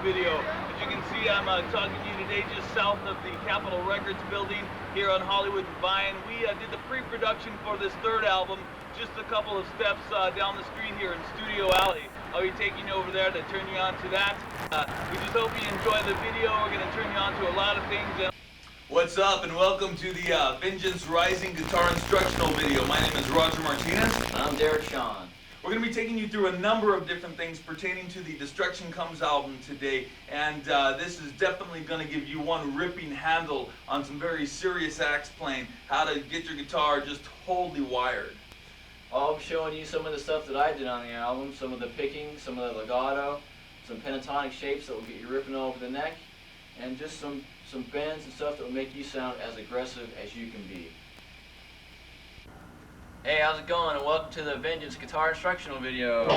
video. As you can see, I'm talking to you today just south of the Capitol Records building here on Hollywood and Vine. We did the pre-production for this third album just a couple of steps down the street here in Studio Alley. I'll be taking you over there to turn you on to that. We just hope you enjoy the video. We're going to turn you on to a lot of things. What's up, and welcome to the Vengeance Rising guitar instructional video. My name is Roger Martinez. I'm Derek Sean. We're going to be taking you through a number of different things pertaining to the Destruction Comes album today, and this is definitely going to give you one ripping handle on some very serious axe playing, how to get your guitar just wholly wired. I'll be showing you some of the stuff that I did on the album, some of the picking, some of the legato, some pentatonic shapes that will get you ripping over the neck, and just some bends and stuff that will make you sound as aggressive as you can be. Hey, how's it going? And welcome to the Vengeance guitar instructional video.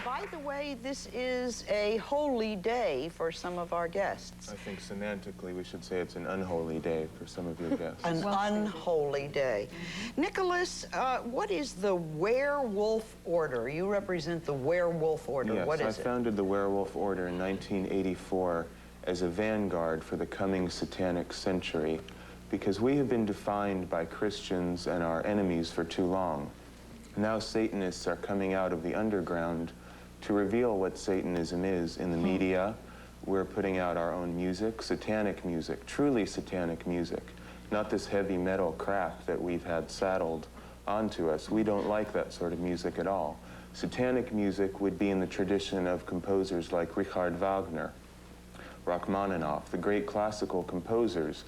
By the way, this is a holy day for some of our guests. I think semantically we should say it's an unholy day for some of your guests. An unholy day. Nicholas, what is the Werewolf Order? You represent the Werewolf Order. Yes, what is I founded the Werewolf Order in 1984 as a vanguard for the coming satanic century because we have been defined by Christians and our enemies for too long. Now Satanists are coming out of the underground to reveal what Satanism is in the media. We're putting out our own music, satanic music, truly satanic music, not this heavy metal crap that we've had saddled onto us. We don't like that sort of music at all. Satanic music would be in the tradition of composers like Richard Wagner, Rachmaninoff, the great classical composers.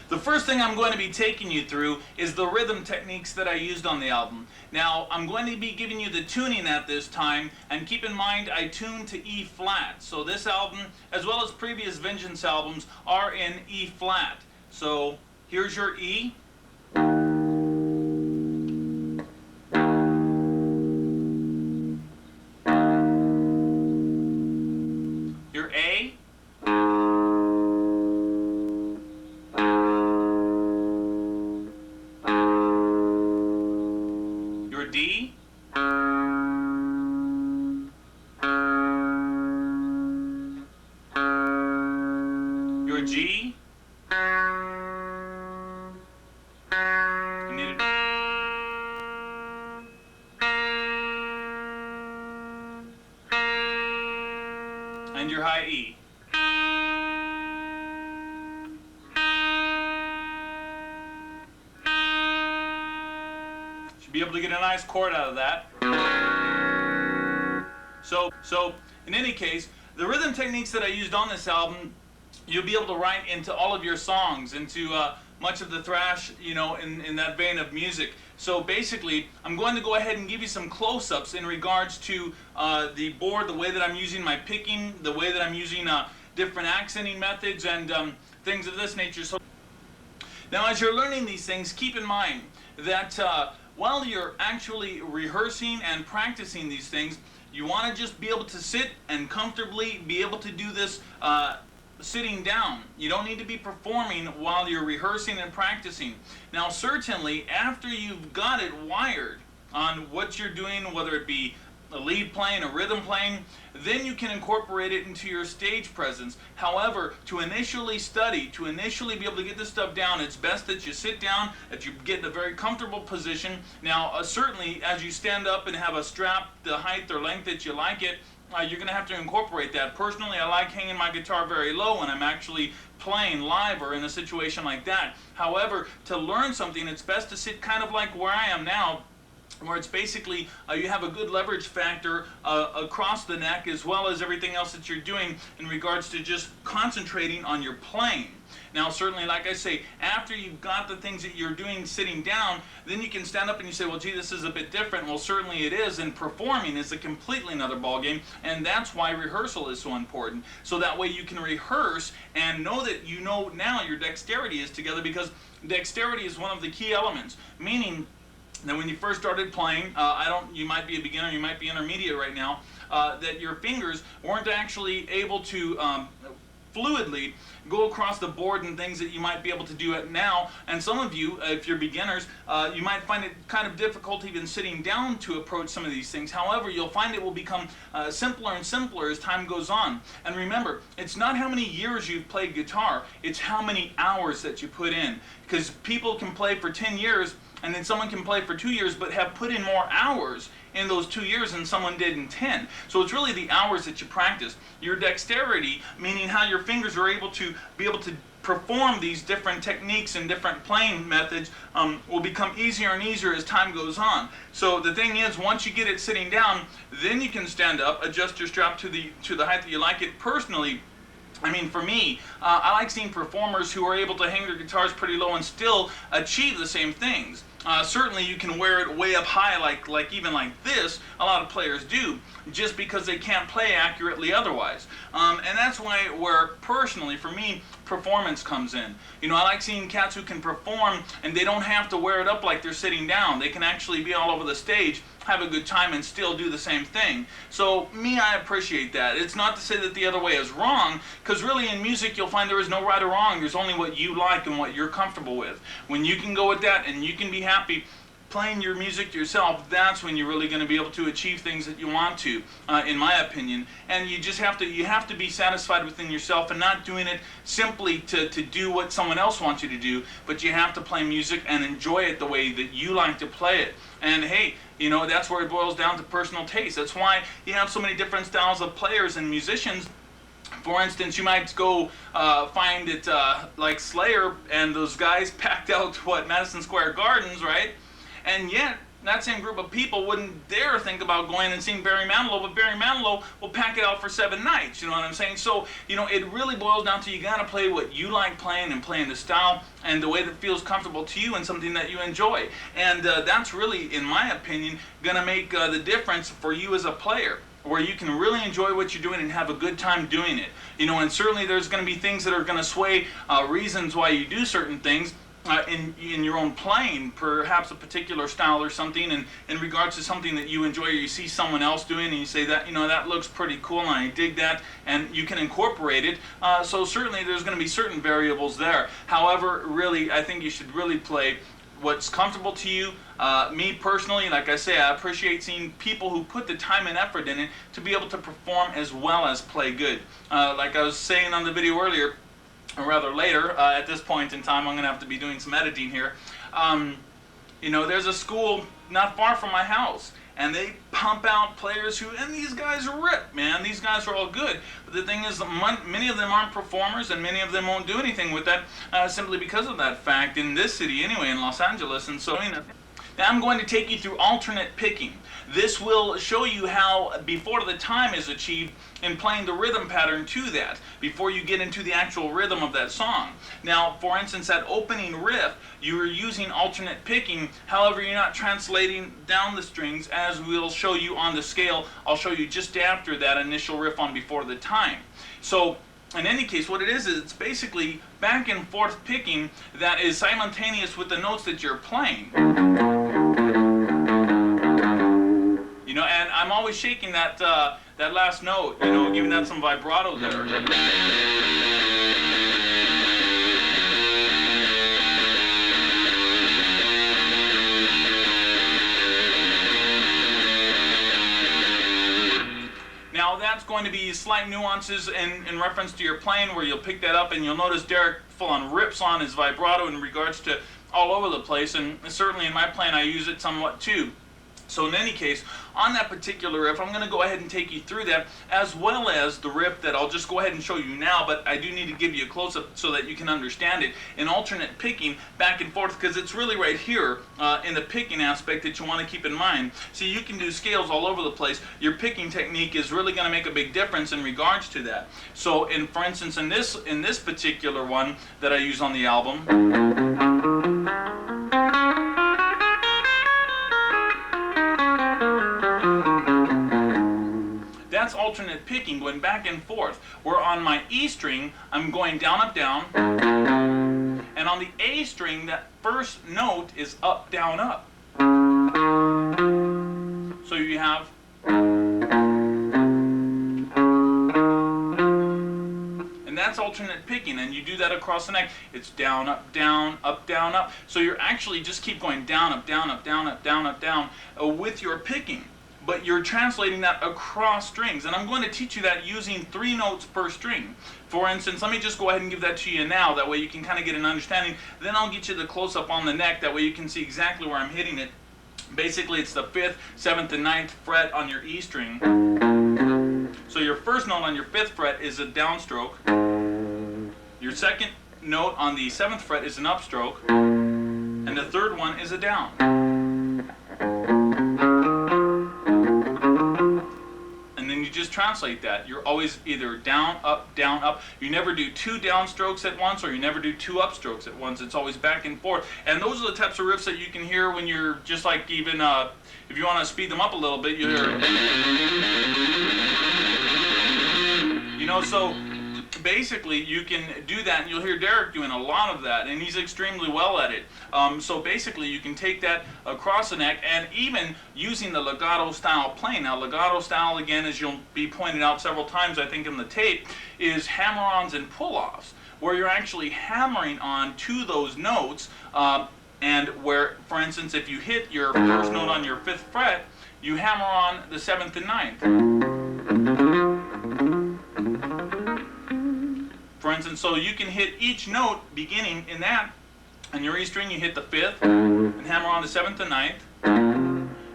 The first thing I'm going to be taking you through is the rhythm techniques that I used on the album. Now, I'm going to be giving you the tuning at this time, and keep in mind I tuned to E flat. So this album, as well as previous Vengeance albums, are in E flat. So here's your E. Your A. Your D. and your high E. Should be able to get a nice chord out of that. So in any case, the rhythm techniques that I used on this album, you'll be able to write into all of your songs, into much of the thrash, you know, in that vein of music. So basically, I'm going to go ahead and give you some close-ups in regards to the board, the way that I'm using my picking, the way that I'm using different accenting methods and things of this nature. So now, as you're learning these things, keep in mind that while you're actually rehearsing and practicing these things, you want to just be able to sit and comfortably be able to do this sitting down. You don't need to be performing while you're rehearsing and practicing. Now, certainly, after you've got it wired on what you're doing, whether it be a lead playing, a rhythm playing, then you can incorporate it into your stage presence. However, to initially study, to initially be able to get this stuff down, it's best that you sit down, that you get in a very comfortable position. Now, certainly, as you stand up and have a strap, the height or length that you like it, you're going to have to incorporate that. Personally, I like hanging my guitar very low when I'm actually playing live or in a situation like that. However, to learn something, it's best to sit kind of like where I am now, where it's basically you have a good leverage factor across the neck, as well as everything else that you're doing in regards to just concentrating on your playing. Now, certainly, like I say, after you've got the things that you're doing sitting down, then you can stand up and you say, well, gee, this is a bit different. Well, certainly it is, and performing is a completely another ballgame, and that's why rehearsal is so important. So that way you can rehearse and know that you know now your dexterity is together, because dexterity is one of the key elements, meaning that when you first started playing, you might be a beginner, you might be intermediate right now, that your fingers weren't actually able to fluidly go across the board and things that you might be able to do it now. And some of you, if you're beginners, you might find it kind of difficult even sitting down to approach some of these things. However, you'll find it will become simpler and simpler as time goes on. And remember, it's not how many years you've played guitar, it's how many hours that you put in. Because people can play for 10 years, and then someone can play for 2 years but have put in more hours in those 2 years than someone did in 10. So it's really the hours that you practice. Your dexterity, meaning how your fingers are able to perform these different techniques and different playing methods, will become easier and easier as time goes on. So the thing is, once you get it sitting down, then you can stand up, adjust your strap to the height that you like it. Personally, I mean, for me, I like seeing performers who are able to hang their guitars pretty low and still achieve the same things. Certainly you can wear it way up high, like even like this, a lot of players do, just because they can't play accurately otherwise. And that's where personally, for me, performance comes in. You know, I like seeing cats who can perform and they don't have to wear it up like they're sitting down. They can actually be all over the stage, have a good time, and still do the same thing. So me, I appreciate that. It's not to say that the other way is wrong, because really in music you'll find there is no right or wrong. There's only what you like and what you're comfortable with. When you can go with that and you can be happy playing your music yourself, that's when you're really going to be able to achieve things that you want to, in my opinion. And you just have to be satisfied within yourself and not doing it simply to do what someone else wants you to do, but you have to play music and enjoy it the way that you like to play it. And hey, you know, that's where it boils down to personal taste. That's why you have so many different styles of players and musicians. For instance, you might go find it like Slayer and those guys packed out, Madison Square Gardens, right? And yet, that same group of people wouldn't dare think about going and seeing Barry Manilow, but Barry Manilow will pack it out for 7 nights, you know what I'm saying? So, you know, it really boils down to you gotta play what you like playing and playing the style and the way that feels comfortable to you and something that you enjoy. And that's really, in my opinion, gonna make the difference for you as a player, where you can really enjoy what you're doing and have a good time doing it. You know, and certainly there's gonna be things that are gonna sway reasons why you do certain things, in your own playing, perhaps a particular style or something, and in regards to something that you enjoy or you see someone else doing and you say that, you know, that looks pretty cool and I dig that, and you can incorporate it. So certainly there's going to be certain variables there. However, really, I think you should really play what's comfortable to you. Me personally, like I say, I appreciate seeing people who put the time and effort in it to be able to perform as well as play good. Like I was saying on the video earlier, or rather later, at this point in time, I'm going to have to be doing some editing here. You know, there's a school not far from my house, and they pump out players who, and these guys are ripped, man. These guys are all good. But the thing is, many of them aren't performers, and many of them won't do anything with that simply because of that fact in this city anyway, in Los Angeles. And so, now I'm going to take you through alternate picking. This will show you how before the time is achieved in playing the rhythm pattern to that, before you get into the actual rhythm of that song. Now, for instance, that opening riff, you are using alternate picking, however, you're not translating down the strings, as we'll show you on the scale. I'll show you just after that initial riff on Before the Time. So, in any case, what it is it's basically back and forth picking that is simultaneous with the notes that you're playing. You know, and I'm always shaking that that last note, you know, giving that some vibrato there. Now that's going to be slight nuances in reference to your playing where you'll pick that up, and you'll notice Derek full on rips on his vibrato in regards to all over the place, and certainly in my playing I use it somewhat too. So in any case, on that particular riff, I'm going to go ahead and take you through that, as well as the riff that I'll just go ahead and show you now, but I do need to give you a close-up so that you can understand it in alternate picking back and forth, because it's really right here in the picking aspect that you want to keep in mind. See, you can do scales all over the place. Your picking technique is really going to make a big difference in regards to that. So, for instance, in this particular one that I use on the album, that's alternate picking, going back and forth. Where on my E string, I'm going down, up, down. And on the A string, that first note is up, down, up. So you have... And that's alternate picking, and you do that across the neck. It's down, up, down, up, down, up. So you're actually just keep going down, up, down, up, down, up, down, up, down with your picking. But you're translating that across strings, and I'm going to teach you that using 3 notes per string. For instance, let me just go ahead and give that to you now, that way you can kind of get an understanding. Then I'll get you the close-up on the neck, that way you can see exactly where I'm hitting it. Basically, it's the 5th, 7th, and 9th fret on your E string. So your first note on your 5th fret is a downstroke. Your second note on the 7th fret is an upstroke. And the third one is a down. Just translate that. You're always either down, up, down, up. You never do 2 downstrokes at once, or you never do 2 upstrokes at once. It's always back and forth. And those are the types of riffs that you can hear when you're just like even, if you want to speed them up a little bit, you hear, you know, so basically you can do that, and you'll hear Derek doing a lot of that, and he's extremely well at it. So basically you can take that across the neck, and even using the legato style playing. Now legato style, again, as you'll be pointed out several times I think in the tape, is hammer-ons and pull-offs, where you're actually hammering on to those notes, and where, for instance, if you hit your first note on your 5th fret, you hammer on the 7th and 9th. For instance, so you can hit each note beginning in that. On your E string, you hit the 5th and hammer on the 7th and 9th.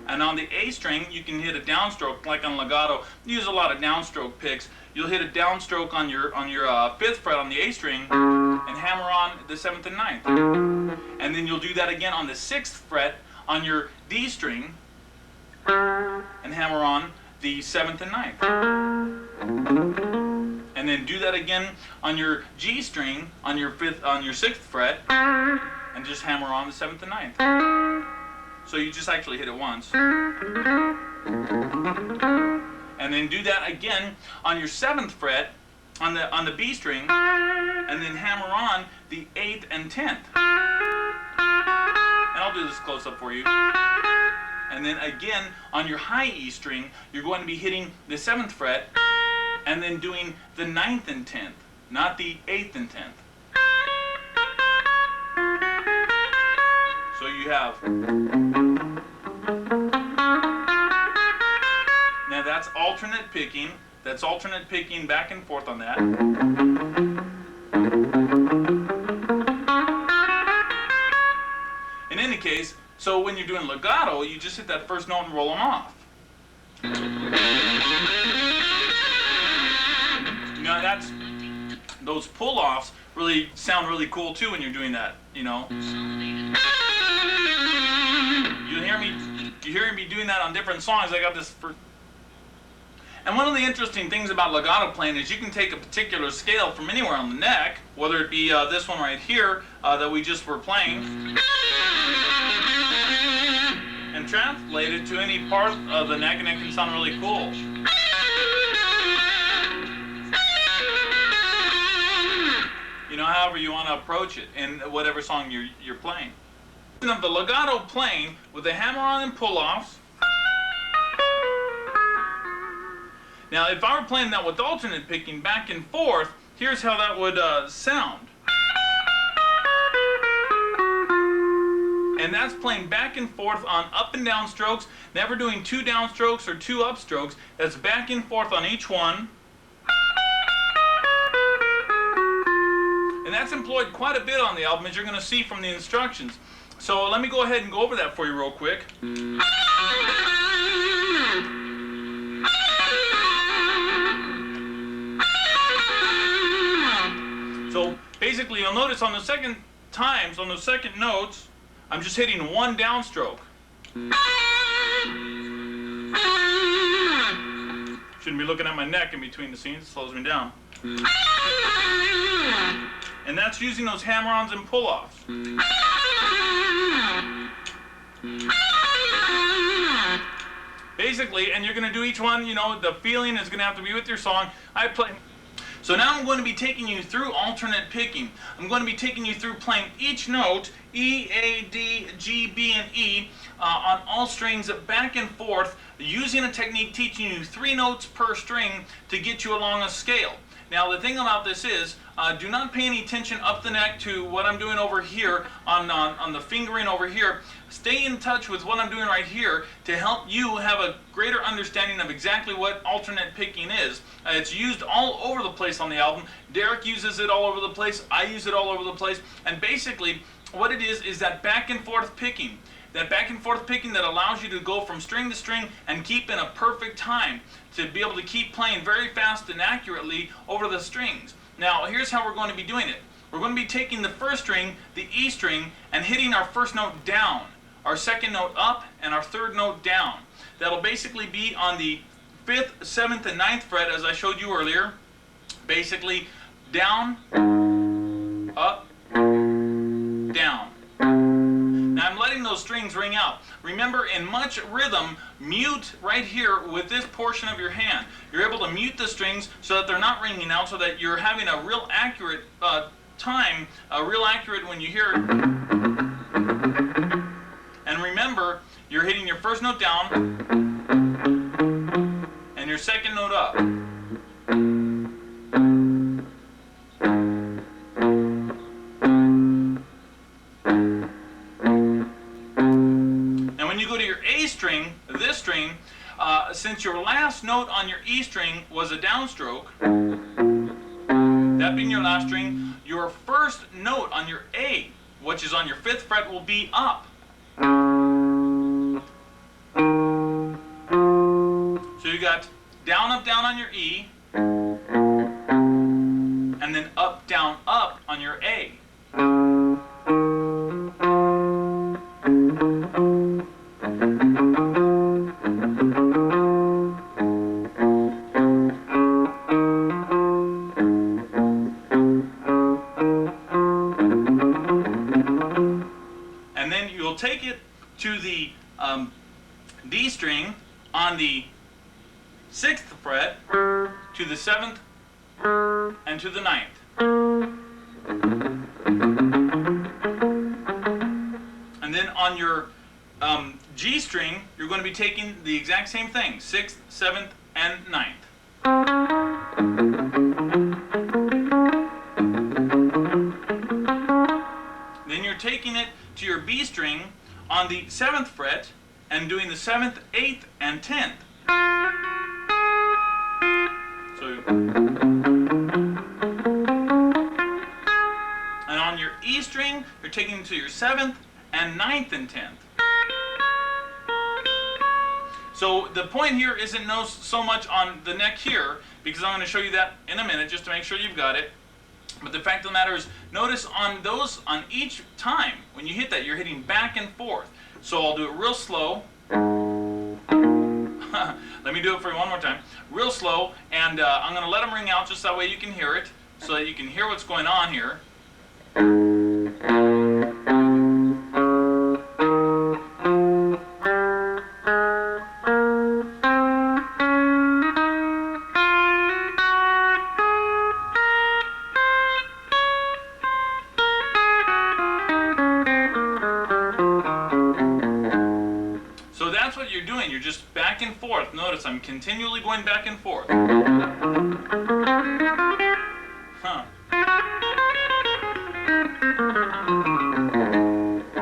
And on the A string, you can hit a downstroke, like on legato. You use a lot of downstroke picks. You'll hit a downstroke on your 5th fret on the A string and hammer on the 7th and 9th. And then you'll do that again on the 6th fret on your D string and hammer on the 7th and 9th. And then do that again on your G string on your 6th fret and just hammer on the 7th and 9th. So you just actually hit it once. And then do that again on your 7th fret on the B string, and then hammer on the 8th and 10th. And I'll do this close up for you. And then again on your high E string, you're going to be hitting the 7th fret and then doing the 9th and 10th, not the 8th and 10th. So you have... Now that's alternate picking. That's alternate picking back and forth on that. In any case, so when you you're doing legato, you just hit that first note and roll them off. You know, those pull-offs really sound really cool too when you're doing that, you know. You hear me doing that on different songs. I got this for. And one of the interesting things about legato playing is you can take a particular scale from anywhere on the neck, whether it be this one right here that we just were playing, and translate it to any part of the neck, and it can sound really cool. You know, however you want to approach it in whatever song you're playing. Of the legato playing with the hammer-on and pull-offs. Now, if I were playing that with alternate picking back and forth, here's how that would sound. And that's playing back and forth on up and down strokes, never doing 2 down strokes or 2 up strokes. That's back and forth on each one. And that's employed quite a bit on the album, as you're going to see from the instructions. So let me go ahead and go over that for you real quick. So basically you'll notice on the second times, on the second notes, I'm just hitting 1 downstroke. Shouldn't be looking at my neck in between the scenes, it slows me down. And that's using those hammer-ons and pull-offs. Basically, and you're going to do each one, you know, the feeling is going to have to be with your song. So now I'm going to be taking you through alternate picking. I'm going to be taking you through playing each note, E, A, D, G, B, and E, on all strings back and forth, using a technique teaching you 3 notes per string to get you along a scale. Now the thing about this is, do not pay any attention up the neck to what I'm doing over here on the fingering over here. Stay in touch with what I'm doing right here to help you have a greater understanding of exactly what alternate picking is. It's used all over the place on the album. Derek uses it all over the place. I use it all over the place. And basically what it is that back and forth picking. That back and forth picking that allows you to go from string to string and keep in a perfect time, to be able to keep playing very fast and accurately over the strings. Now here's how we're going to be doing it. We're going to be taking the first string, the E string, and hitting our first note down, our second note up, and our third note down. That'll basically be on the 5th, 7th, and 9th fret, as I showed you earlier. Basically down, up, down. Now I'm letting those strings ring out. Remember, in much rhythm, mute right here with this portion of your hand. You're able to mute the strings so that they're not ringing out, so that you're having a real accurate time, real accurate when you hear it. And remember, you're hitting your first note down and your second note up. String, this string, since your last note on your E string was a downstroke, that being your last string, your first note on your A, which is on your 5th fret, will be up. So you got down, up, down on your E, and then up, down, up on your A. Take it to the D string on the 6th fret, to the 7th, and to the 9th. And then on your G string, you're going to be taking the exact same thing, 6th, 7th, and 9th. Then you're taking it to your B string on the 7th fret and doing the 7th, 8th, and 10th. So, and on your E string, you're taking it to your 7th and 9th and 10th. So the point here isn't so much on the neck here, because I'm going to show you that in a minute just to make sure you've got it. But the fact of the matter is, notice on each time when you hit that, you're hitting back and forth. So I'll do it real slow. Let me do it for you one more time. Real slow, and I'm going to let them ring out just that way you can hear it, so that you can hear what's going on here. So that's what you're doing. You're just back and forth. Notice I'm continually going back and forth. Huh.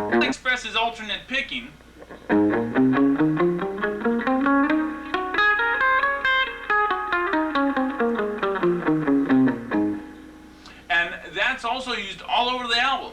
That expresses alternate picking. And that's also used all over the album.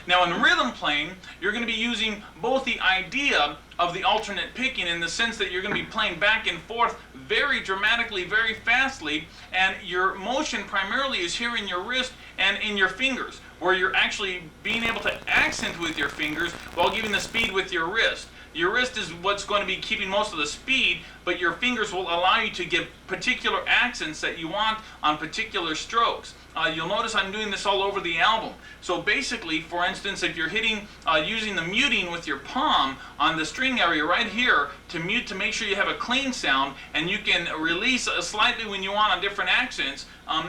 Now in rhythm playing, you're going to be using both the idea of the alternate picking in the sense that you're going to be playing back and forth very dramatically, very fastly, and your motion primarily is here in your wrist and in your fingers, where you're actually being able to accent with your fingers while giving the speed with your wrist. Your wrist is what's going to be keeping most of the speed, but your fingers will allow you to give particular accents that you want on particular strokes. You'll notice I'm doing this all over the album. So basically, for instance, if you're hitting, using the muting with your palm on the string area right here to mute to make sure you have a clean sound, and you can release slightly when you want on different accents,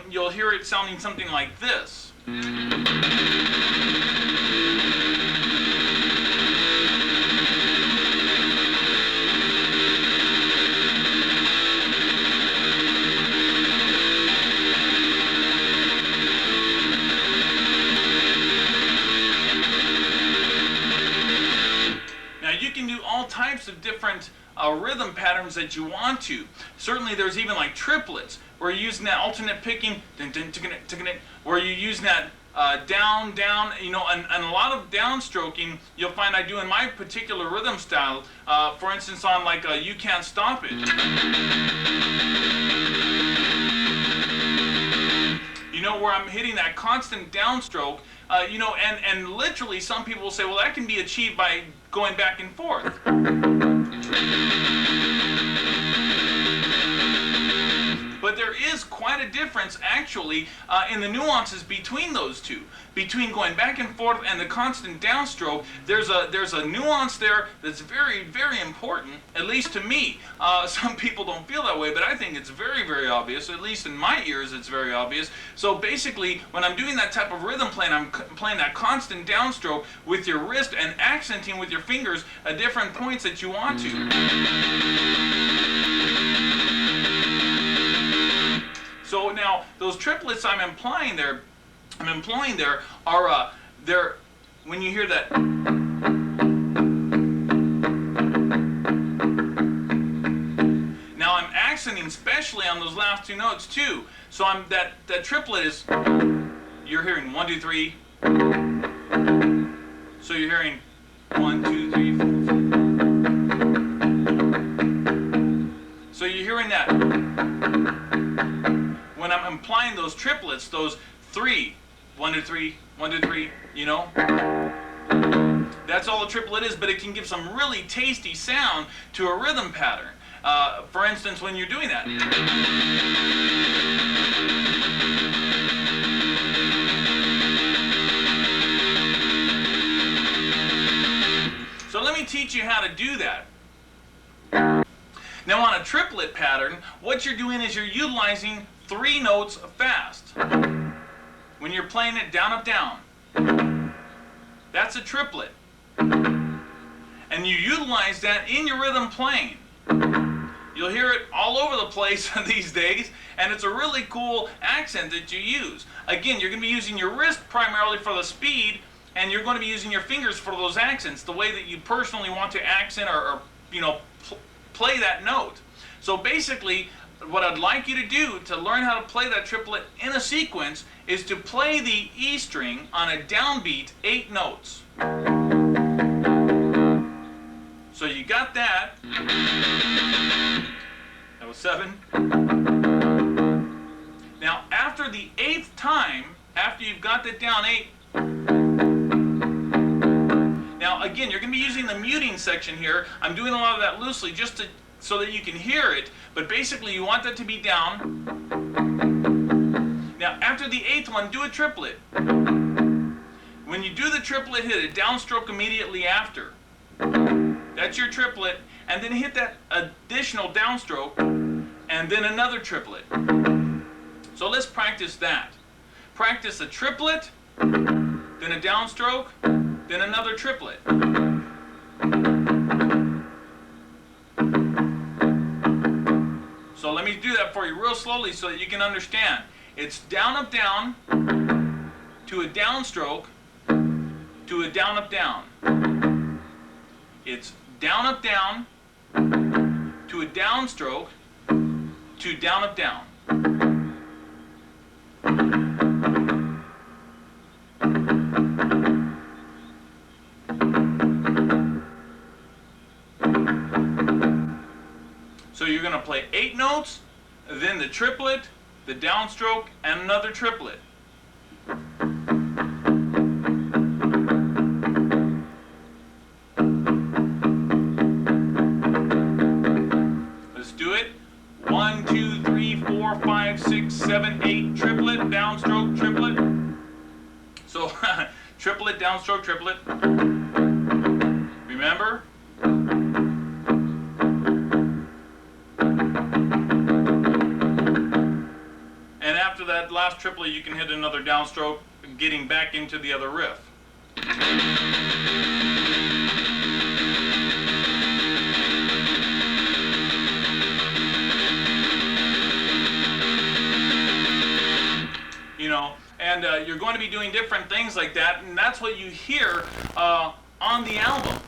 you'll hear it sounding something like this. Types of different rhythm patterns that you want to. Certainly there's even like triplets where you're using that alternate picking, where you're using that down, down, you know, and a lot of downstroking you'll find I do in my particular rhythm style. For instance, on like You Can't Stop It. You know, where I'm hitting that constant downstroke, you know, and literally some people will say, well, that can be achieved by going back and forth. But there is quite a difference, actually, in the nuances between those two. Between going back and forth and the constant downstroke, there's a nuance there that's very, very important, at least to me. Some people don't feel that way, but I think it's very, very obvious. At least in my ears, it's very obvious. So basically, when I'm doing that type of rhythm playing, I'm playing that constant downstroke with your wrist and accenting with your fingers at different points that you want to. So now, those triplets I'm employing there are, they're, when you hear that, now I'm accenting especially on those last two notes too. So that triplet is, you're hearing 1, 2, 3. So you're hearing 1, 2, 3, 4. So you're hearing that. When I'm implying those triplets, those 3, 1, 2, 3, 1, 2, 3, you know? That's all a triplet is, but it can give some really tasty sound to a rhythm pattern. For instance, when you're doing that. So let me teach you how to do that. Now on a triplet pattern, what you're doing is you're utilizing 3 notes fast. When you're playing it down, up, down. That's a triplet. And you utilize that in your rhythm playing. You'll hear it all over the place these days, and it's a really cool accent that you use. Again, you're going to be using your wrist primarily for the speed, and you're going to be using your fingers for those accents, the way that you personally want to accent or you know, play that note. So basically, what I'd like you to do to learn how to play that triplet in a sequence is to play the E string on a downbeat 8 notes. So you got that. That was 7. Now after the 8th time, after you've got that down 8, now again, you're going to be using the muting section here. I'm doing a lot of that loosely just so that you can hear it, but basically you want that to be down. Now after the 8th one, do a triplet. When you do the triplet, hit a downstroke immediately after. That's your triplet, and then hit that additional downstroke, and then another triplet. So let's practice that. Practice a triplet, then a downstroke, then another triplet. So let me do that for you real slowly so that you can understand. It's down, up, down, to a downstroke, to a down, up, down. It's down, up, down, to a downstroke, to down, up, down. So you're going to play 8 notes, then the triplet, the downstroke, and another triplet. Let's do it. 1, 2, 3, 4, 5, 6, 7, 8, triplet, downstroke, triplet. So triplet, downstroke, triplet. Remember? And after that last triplet, you can hit another downstroke, getting back into the other riff. You know, and you're going to be doing different things like that, and that's what you hear on the album.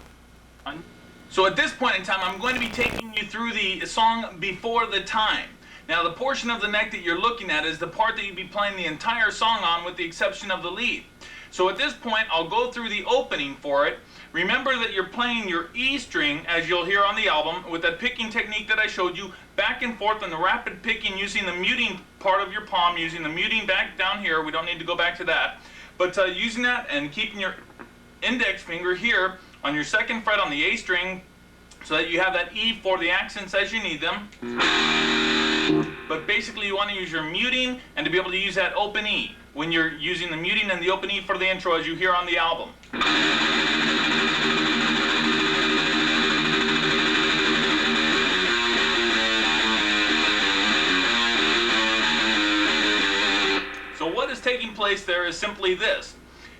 So at this point in time, I'm going to be taking you through the song Before the Time. Now the portion of the neck that you're looking at is the part that you'd be playing the entire song on, with the exception of the lead. So at this point, I'll go through the opening for it. Remember that you're playing your E string, as you'll hear on the album, with that picking technique that I showed you, back and forth in the rapid picking using the muting part of your palm, using the muting back down here. We don't need to go back to that. But using that and keeping your index finger here on your 2nd fret on the A string, so that you have that E for the accents as you need them. But basically you want to use your muting and to be able to use that open E when you're using the muting and the open E for the intro, as you hear on the album. So what is taking place there is simply this.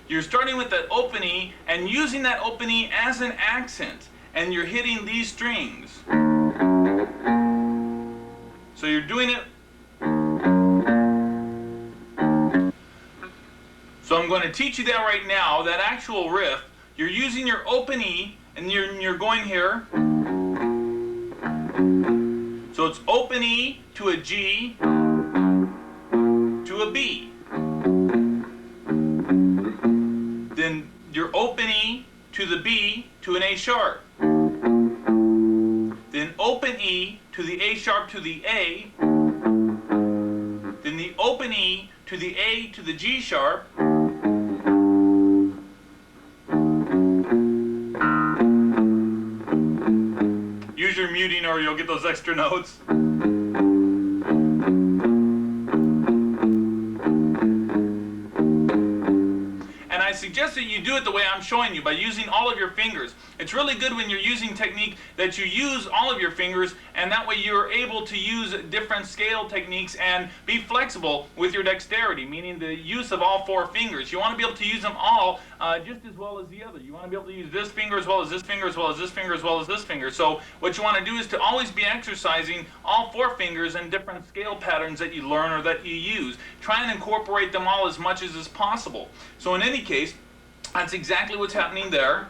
You're starting with that open E and using that open E as an accent, and you're hitting these strings. So you're doing it. So I'm going to teach you that right now, that actual riff. You're using your open E, and you're going here. So it's open E to a G to a B. Then your open E to the B to an A sharp. Then open E to the A sharp to the A. Then the open E to the A to the G sharp. Use your muting or you'll get those extra notes. I suggest that you do it the way I'm showing you, by using all of your fingers. It's really good when you're using technique that you use all of your fingers, and that way you're able to use different scale techniques and be flexible with your dexterity, meaning the use of all 4 fingers. You want to be able to use them all just as well as the other. You want to be able to use this finger as well as this finger as well as this finger as well as this finger. So what you want to do is to always be exercising all 4 fingers in different scale patterns that you learn or that you use. Try and incorporate them all as much as is possible. So in any case, that's exactly what's happening there.